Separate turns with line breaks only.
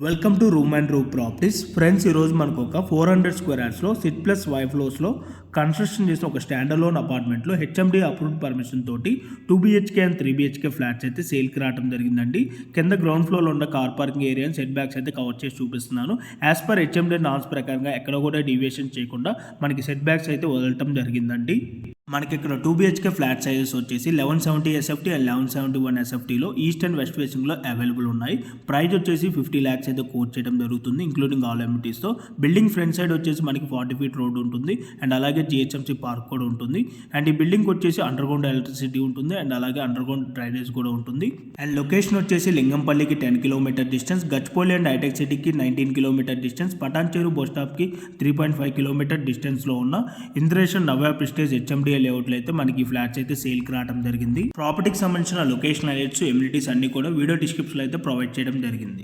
Welcome to room and room properties friends. ఈరోజు మనకు ఒక 400 స్క్వేర్ యార్డ్స్లో సిట్ ప్లస్ 5 ఫ్లోర్స్లో కన్స్ట్రక్షన్ చేసిన ఒక స్టాండర్డ్ లోన్ అపార్ట్మెంట్లో హెచ్ఎండి అప్రూవ్డ్ పర్మిషన్ తోటి 2 బిహెచ్కే అండ్ 3 బిహెచ్కే ఫ్లాట్స్ అయితే సేల్కి రావడం జరిగిందండి. కింద గ్రౌండ్ ఫ్లోర్లో ఉన్న car parking area set backs అయితే కవర్ చేసి చూపిస్తున్నాను. యాజ్ పర్ హెచ్ఎండి నామ్స్ ప్రకారంగా ఎక్కడ కూడా డీవియేషన్ చేయకుండా మనకి సెట్ బ్యాక్స్ అయితే వదలటం జరిగిందండి. మనకి ఇక్కడ 2 బిహెచ్కే ఫ్లాట్ సైజెస్ వచ్చేసి 1170 ఎస్ఎఫ్టీ అండ్ 1171 ఎస్ఎఫ్టీలో ఈస్ట్ అండ్ వెస్ట్ ఫేసింగ్లో అవైలబుల్ ఉన్నాయి. ప్రైస్ వచ్చేసి 50 lakhs అయితే కోట్ చేయడం జరుగుతుంది, ఇంక్లూడింగ్ ఆల్ అమ్యూనిటీస్తో. బిల్డింగ్ ఫ్రంట్ సైడ్ వచ్చేసి మనకి 40 feet రోడ్ ఉంటుంది అండ్ అలాగే జిహెచ్ఎంసీ పార్క్ కూడా ఉంటుంది. అండ్ ఈ బిల్డింగ్ వచ్చేసి అండర్ గ్రౌండ్ ఎలక్ట్రిసిటీ ఉంటుంది అండ్ అలాగే అండర్ గ్రౌండ్ డ్రైనేజ్ కూడా ఉంటుంది. అండ్ లొకేషన్ వచ్చేసి లింగంపల్లికి 10 kilometer డిస్టెన్స్, గచ్చిపల్లి అండ్ హైటెక్ సిటీకి 19 kilometer distance, Patancheru bus స్టాప్కి 3.5 kilometer డిస్టెన్స్లో ఉన్న ఇంద్రేషన్ నవ్య ప్రెస్టేజ్ హెచ్ఎండి లేఅవుట్లో అయితే మనకి ఫ్లాట్స్ అయితే సేల్కి రావడం జరిగింది. ప్రాపర్టీకి సంబంధించిన లొకేషన్ హైలైట్స్ ఎమ్యూనిటీస్ అన్ని కూడా వీడియో డిస్క్రిప్షన్లో అయితే ప్రొవైడ్ చేయడం జరిగింది.